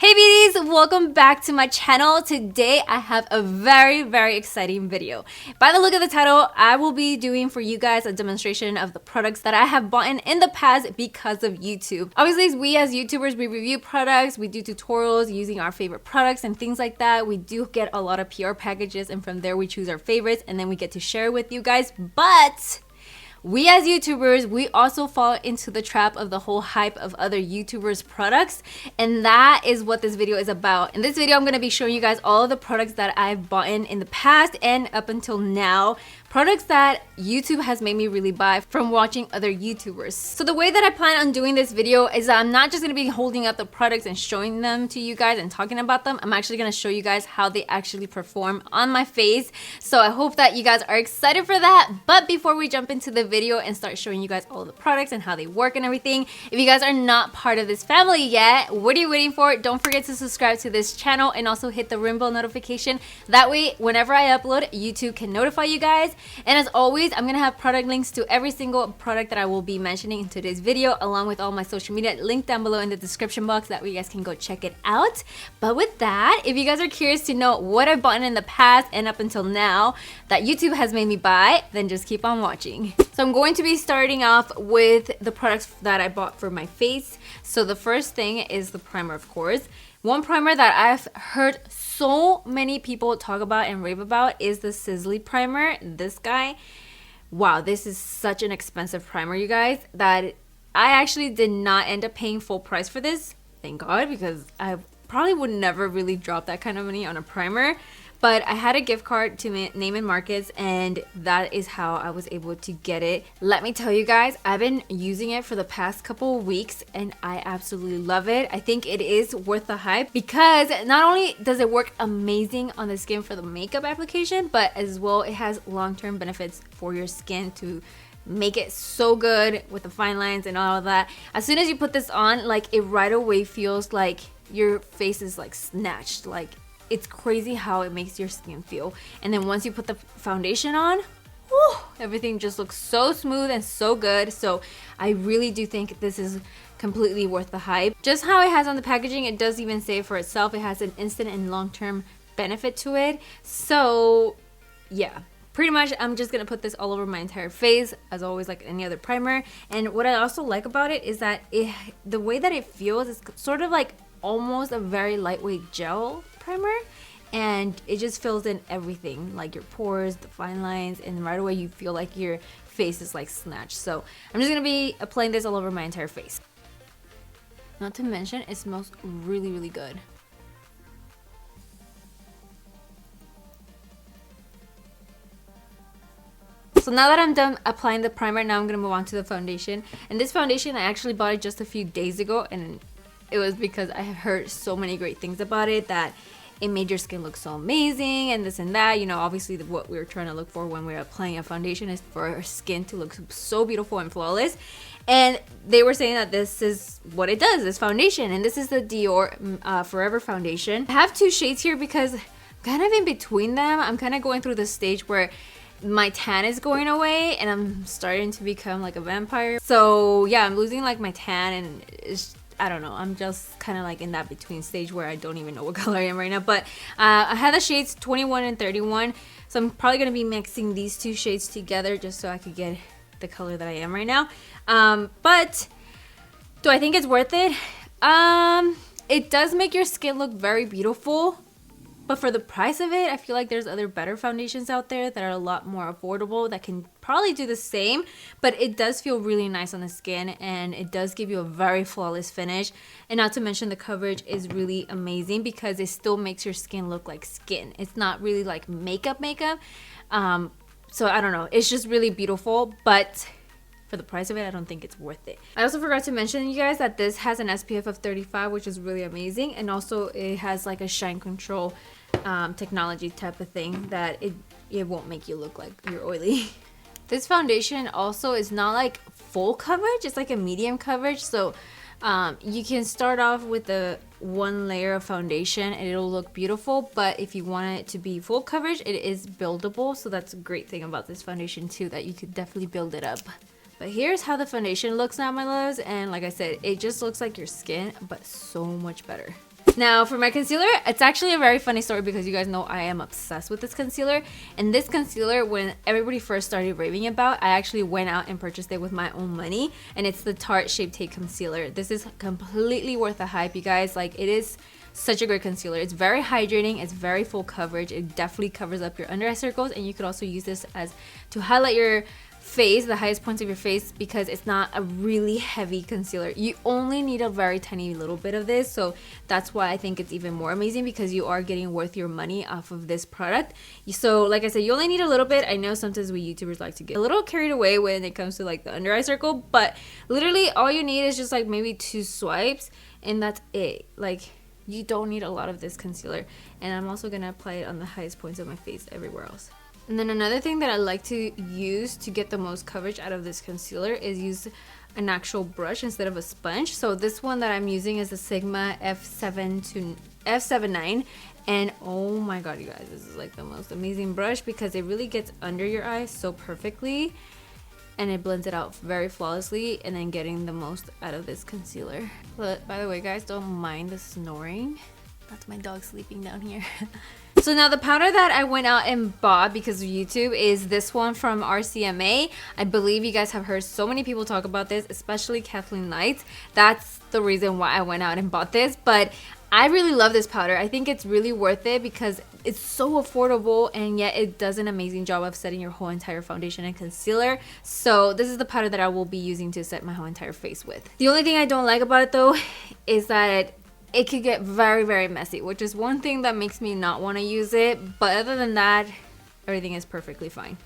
Hey beauties, welcome back to my channel. Today I have a very exciting video. By the look of the title, I will be doing for you guys a demonstration of the products that I have bought in the past because of YouTube. Obviously, we as YouTubers, we review products, we do tutorials using our favorite products and things like that. We do get a lot of PR packages, and from there we choose our favorites and then we get to share with you guys. But we as YouTubers, we also fall into the trap of the whole hype of other YouTubers' products, and that is what this video is about. In this video, I'm going to be showing you guys all of the products that I've bought in the past and up until now. Products that YouTube has made me really buy from watching other YouTubers. So the way that I plan on doing this video is that I'm not just going to be holding up the products and showing them to you guys and talking about them. I'm actually going to show you guys how they actually perform on my face. So I hope that you guys are excited for that. But before we jump into the video and start showing you guys all the products and how they work and everything, if you guys are not part of this family yet, what are you waiting for? Don't forget to subscribe to this channel and also hit the ring bell notification. That way, whenever I upload, YouTube can notify you guys. And as always, I'm gonna have product links to every single product that I will be mentioning in today's video, along with all my social media linked down below in the description box. That way you guys can go check it out. But with that, if you guys are curious to know what I've bought in the past and up until now that YouTube has made me buy, then just keep on watching. So I'm going to be starting off with the products that I bought for my face. So the first thing is the primer, of course. One primer that I've heard so many people talk about and rave about is the Sizzly primer. This guy, wow, this is such an expensive primer, you guys, that I actually did not end up paying full price for this. Thank God, because I probably would never really drop that kind of money on a primer. But I had a gift card to Neiman Marcus, and that is how I was able to get it. Let me tell you guys, I've been using it for the past couple of weeks and I absolutely love it. I think it is worth the hype because not only does it work amazing on the skin for the makeup application, but as well it has long-term benefits for your skin to make it so good with the fine lines and all of that. As soon as you put this on, like, it right away feels like your face is like snatched. Like, it's crazy how it makes your skin feel. And then once you put the foundation on, whew, everything just looks so smooth and so good. So I really do think this is completely worth the hype. Just how it has on the packaging, it does even say for itself, it has an instant and long-term benefit to it. So yeah, pretty much I'm just gonna put this all over my entire face, as always, like any other primer. And what I also like about it is that the way that it feels is sort of like almost a very lightweight gel primer, and it just fills in everything, like your pores, the fine lines, and right away you feel like your face is like snatched. So I'm just gonna be applying this all over my entire face. Not to mention, it smells really good. So now that I'm done applying the primer, now I'm gonna move on to the foundation. And this foundation, I actually bought it just a few days ago, and it was because I have heard so many great things about it, that it made your skin look so amazing and this and that. You know, obviously what we're trying to look for when we're applying a foundation is for our skin to look so beautiful and flawless. And they were saying that this is what it does, this foundation. And this is the Dior Forever Foundation. I have two shades here because I'm kind of in between them. I'm kind of going through the stage where my tan is going away and I'm starting to become like a vampire. So yeah, I'm losing like my tan, and I don't know, I'm just kind of like in that between stage where I don't even know what color I am right now. But I have the shades 21 and 31, so I'm probably going to be mixing these two shades together just so I could get the color that I am right now. But do I think it's worth it? It does make your skin look very beautiful, but for the price of it, I feel like there's other better foundations out there that are a lot more affordable that can probably do the same, but it does feel really nice on the skin, and it does give you a very flawless finish. And not to mention, the coverage is really amazing because it still makes your skin look like skin. It's not really like makeup. So I don't know, it's just really beautiful, but for the price of it, I don't think it's worth it. I also forgot to mention, you guys, that this has an SPF of 35, which is really amazing. And also it has like a shine control technology type of thing, that it won't make you look like you're oily. This foundation also is not like full coverage, it's like a medium coverage. So you can start off with a one layer of foundation and it'll look beautiful, but if you want it to be full coverage, it is buildable. So that's a great thing about this foundation too, that you could definitely build it up. But here's how the foundation looks now, my loves, and like I said, it just looks like your skin, but so much better. Now for my concealer, it's actually a very funny story because you guys know I am obsessed with this concealer. And this concealer, when everybody first started raving about, I actually went out and purchased it with my own money. And it's the Tarte Shape Tape Concealer. This is completely worth the hype, you guys. Like, it is such a great concealer. It's very hydrating, it's very full coverage. It definitely covers up your under eye circles, and you could also use this as to highlight your face, the highest points of your face, because it's not a really heavy concealer. You only need a very tiny little bit of this, so that's why I think it's even more amazing, because you are getting worth your money off of this product. So like I said, you only need a little bit. I know sometimes we YouTubers like to get a little carried away when it comes to like the under eye circle, but literally all you need is just like maybe 2 swipes, and that's it. Like, you don't need a lot of this concealer. And I'm also gonna apply it on the highest points of my face everywhere else. And then another thing that I like to use to get the most coverage out of this concealer is use an actual brush instead of a sponge. So this one that I'm using is the Sigma F79, and oh my god, you guys, this is like the most amazing brush because it really gets under your eyes so perfectly, and it blends it out very flawlessly, and then getting the most out of this concealer. But by the way, guys, don't mind the snoring. That's my dog sleeping down here. So now the powder that I went out and bought because of YouTube is this one from RCMA. I believe you guys have heard so many people talk about this, especially Kathleen Knight. That's the reason why I went out and bought this. But I really love this powder. I think it's really worth it because it's so affordable, and yet it does an amazing job of setting your whole entire foundation and concealer. So this is the powder that I will be using to set my whole entire face with. The only thing I don't like about it though is that it could get very, very messy, which is one thing that makes me not want to use it. But other than that, everything is perfectly fine.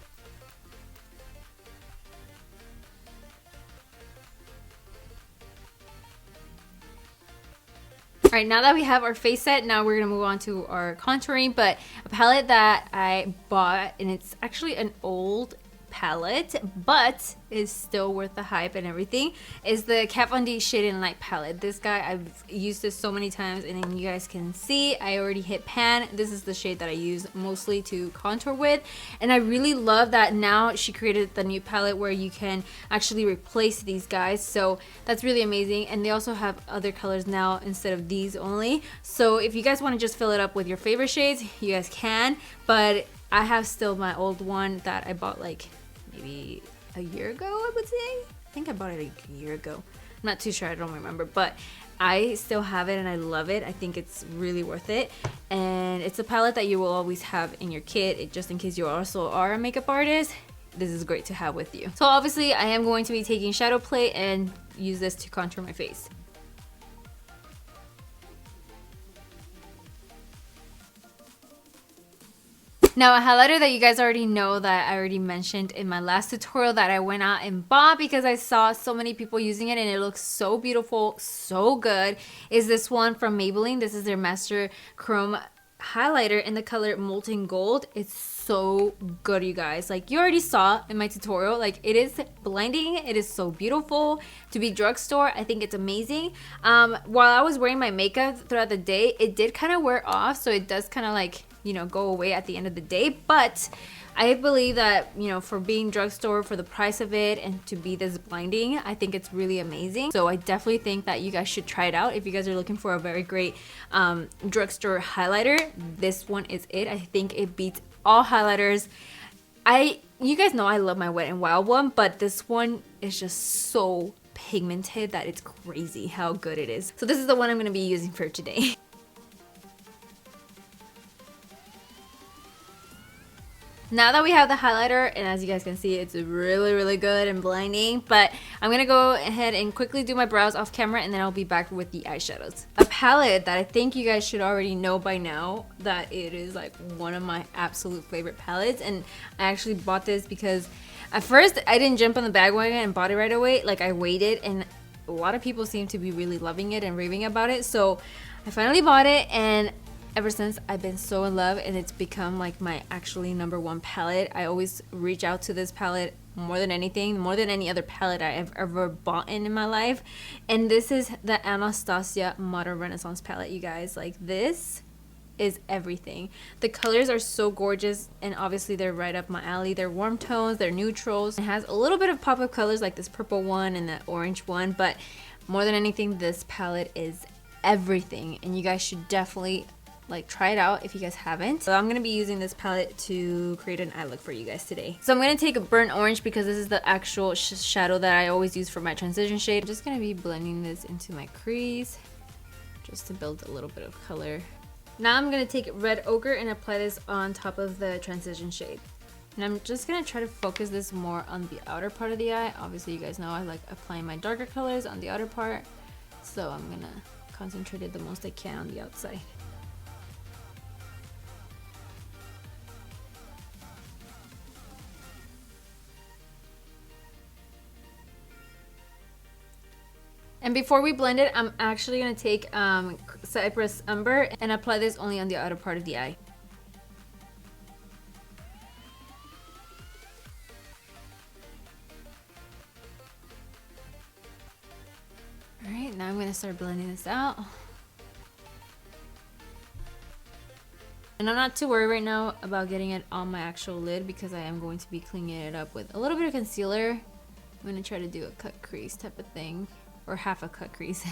Alright, now that we have our face set, now we're going to move on to our contouring. But a palette that I bought, and it's actually an old palette, but is still worth the hype and everything, is the Kat Von D Shade and Light palette. This guy, I've used this so many times, and then you guys can see I already hit pan. This is the shade that I use mostly to contour with, and I really love that now she created the new palette where you can actually replace these guys, so that's really amazing. And they also have other colors now instead of these only, so if you guys want to just fill it up with your favorite shades, you guys can. But I have still my old one that I bought like maybe a year ago, I would say. I think I bought it like a year ago. I'm not too sure, I don't remember, but I still have it and I love it. I think it's really worth it, and it's a palette that you will always have in your kit, just in case you also are a makeup artist. This is great to have with you. So obviously I am going to be taking shadow plate and use this to contour my face. Now, a highlighter that you guys already know that I already mentioned in my last tutorial that I went out and bought because I saw so many people using it and it looks so beautiful, so good, is this one from Maybelline. This is their Master Chrome highlighter in the color Molten Gold. It's so good, you guys. Like, you already saw in my tutorial, like, it is blinding. It is so beautiful. To be drugstore, I think it's amazing. While I was wearing my makeup throughout the day, it did kind of wear off, so it does kind of like, you know, go away at the end of the day. But I believe that, you know, for being drugstore, for the price of it, and to be this blinding, I think it's really amazing. So I definitely think that you guys should try it out if you guys are looking for a very great drugstore highlighter. This one is it. I think it beats all highlighters. You guys know I love my Wet n Wild one, but this one is just so pigmented that it's crazy how good it is. So this is the one I'm going to be using for today. Now that we have the highlighter, and as you guys can see, it's really, really good and blinding, but I'm gonna go ahead and quickly do my brows off camera, and then I'll be back with the eyeshadows. A palette that I think you guys should already know by now that it is like one of my absolute favorite palettes, and I actually bought this because at first I didn't jump on the bandwagon and bought it right away. Like, I waited, and a lot of people seem to be really loving it and raving about it, so I finally bought it, and ever since I've been so in love, and it's become like my actually #1 palette. I always reach out to this palette more than anything, more than any other palette I have ever bought in my life. And this is the Anastasia Modern Renaissance palette, you guys. Like, this is everything. The colors are so gorgeous, and obviously they're right up my alley. They're warm tones, they're neutrals. It has a little bit of pop of colors like this purple one and the orange one, but more than anything, this palette is everything, and you guys should definitely like try it out if you guys haven't. So I'm gonna be using this palette to create an eye look for you guys today. So I'm gonna take a burnt orange because this is the actual shadow that I always use for my transition shade. I'm just gonna be blending this into my crease just to build a little bit of color. Now I'm gonna take red ochre and apply this on top of the transition shade. And I'm just gonna try to focus this more on the outer part of the eye. Obviously you guys know I like applying my darker colors on the outer part. So I'm gonna concentrate it the most I can on the outside. And before we blend it, I'm actually going to take Cypress Umber and apply this only on the outer part of the eye. Alright, now I'm going to start blending this out. And I'm not too worried right now about getting it on my actual lid because I am going to be cleaning it up with a little bit of concealer. I'm going to try to do a cut crease type of thing. Or half a cut crease.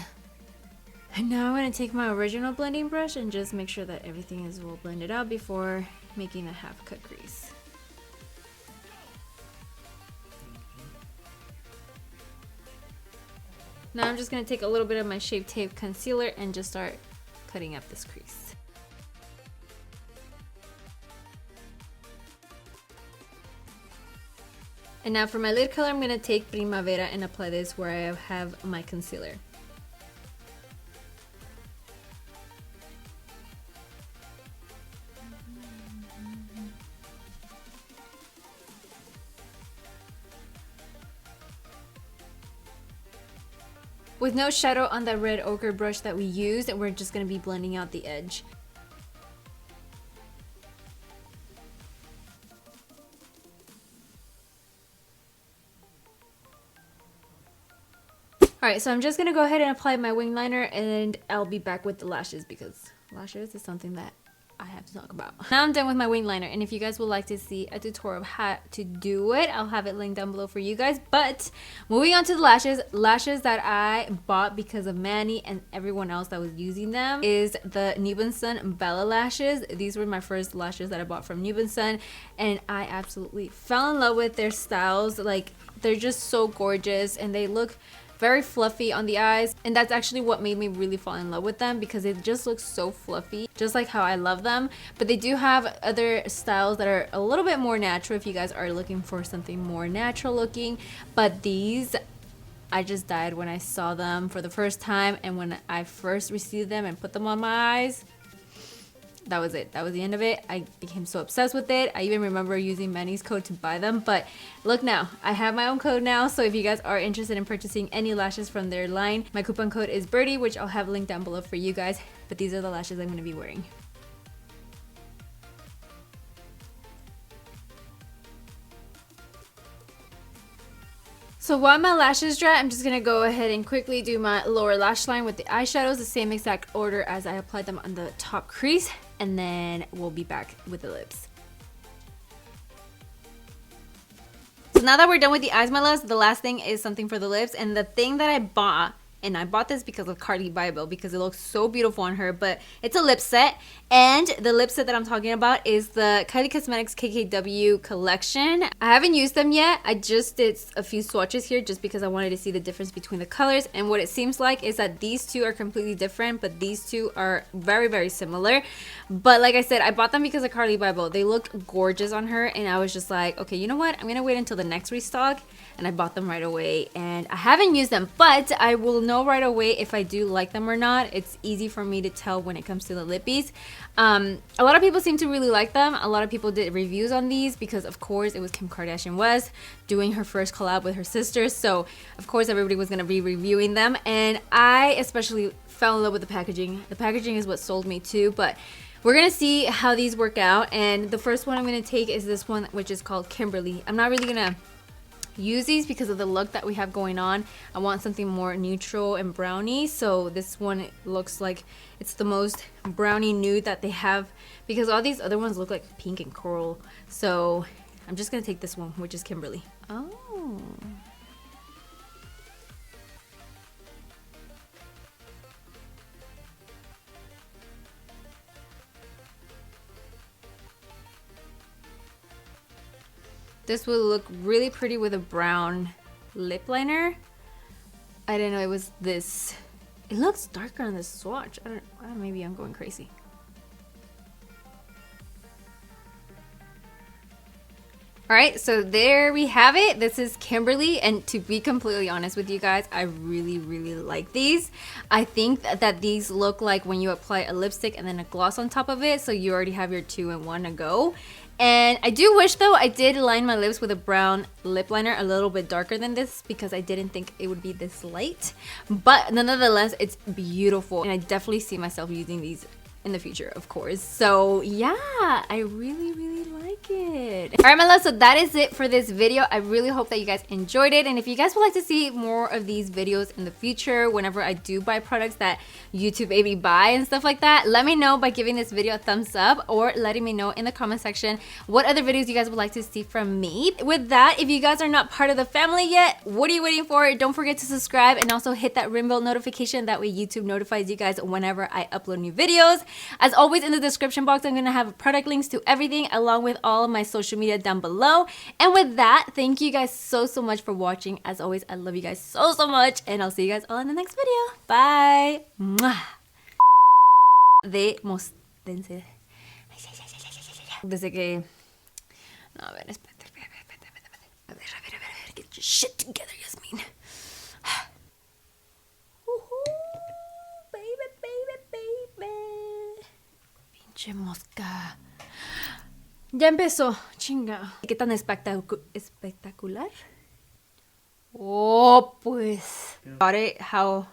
And now I'm going to take my original blending brush and just make sure that everything is well blended out before making a half cut crease. Now I'm just going to take a little bit of my Shape Tape concealer and just start cutting up this crease. And now for my lid color, I'm going to take Primavera and apply this where I have my concealer. With no shadow on that red ochre brush that we used, we're just going to be blending out the edge. Alright, so I'm just going to go ahead and apply my wing liner and I'll be back with the lashes because lashes is something that I have to talk about. Now I'm done with my wing liner, and if you guys would like to see a tutorial of how to do it, I'll have it linked down below for you guys. But moving on to the lashes that I bought because of Manny and everyone else that was using them is the New Sun Bella lashes. These were my first lashes that I bought from New Sun, and I absolutely fell in love with their styles. Like, they're just so gorgeous and they look very fluffy on the eyes, and that's actually what made me really fall in love with them because it just looks so fluffy, just like how I love them. But they do have other styles that are a little bit more natural if you guys are looking for something more natural looking. But these, I just died when I saw them for the first time, and when I first received them and put them on my eyes, that was it. That was the end of it. I became so obsessed with it. I even remember using Manny's code to buy them. But look now, I have my own code now. So if you guys are interested in purchasing any lashes from their line, my coupon code is Birdie, which I'll have linked down below for you guys. But these are the lashes I'm going to be wearing. So while my lashes dry, I'm just going to go ahead and quickly do my lower lash line with the eyeshadows, the same exact order as I applied them on the top crease, and then we'll be back with the lips. So now that we're done with the eyes, my loves, the last thing is something for the lips, and the thing that I bought, and I bought this because of Beautyybird because it looks so beautiful on her, but it's a lip set, and the lip set that I'm talking about is the Kylie Cosmetics KKW collection. I haven't used them yet. I just did a few swatches here just because I wanted to see the difference between the colors, and what it seems like is that these two are completely different, but these two are very, very similar. But like I said, I bought them because of Beautyybird. They looked gorgeous on her, and I was just like, okay, you know what? I'm gonna wait until the next restock, and I bought them right away, and I haven't used them, but I will know right away if I do like them or not. It's easy for me to tell when it comes to the lippies. A lot of people seem to really like them. A lot of people did reviews on these because of course it was Kim Kardashian West doing her first collab with her sisters, so of course everybody was going to be reviewing them, and I especially fell in love with the packaging. The packaging is what sold me too, but we're gonna see how these work out. And the first one I'm gonna take is this one, which is called Kimberly. I'm not really gonna use these because of the look that we have going on. I want something more neutral and browny, so this one looks like it's the most brownie nude that they have because all these other ones look like pink and coral. So I'm just gonna take this one, which is Kimberly. Oh, this would look really pretty with a brown lip liner. I didn't know it was this. It looks darker on this swatch. I don't maybe I'm going crazy. Alright, so there we have it. This is Kimberly, and to be completely honest with you guys, I really, really like these. I think that these look like when you apply a lipstick and then a gloss on top of it, so you already have your 2-in-1 to go. And I do wish though I did line my lips with a brown lip liner a little bit darker than this because I didn't think it would be this light. But nonetheless, it's beautiful, and I definitely see myself using these in the future, of course. So yeah, I really, really like it. All right, my love, so that is it for this video. I really hope that you guys enjoyed it, and if you guys would like to see more of these videos in the future, whenever I do buy products that YouTube made me buy and stuff like that, let me know by giving this video a thumbs up or letting me know in the comment section what other videos you guys would like to see from me. With that, if you guys are not part of the family yet, what are you waiting for? Don't forget to subscribe and also hit that ring bell notification. That way YouTube notifies you guys whenever I upload new videos. As always, in the description box, I'm gonna have product links to everything along with all of my social media down below. And with that, thank you guys so much for watching. As always, I love you guys so much, and I'll see you guys all in the next video. Bye. Mwah. Desde que... No, a ver, espérate. A ver. Get your shit together, Yasmin. Pinche mosca. Ya empezó, chinga. ¿Qué tan espectacular? Oh, pues. Got it how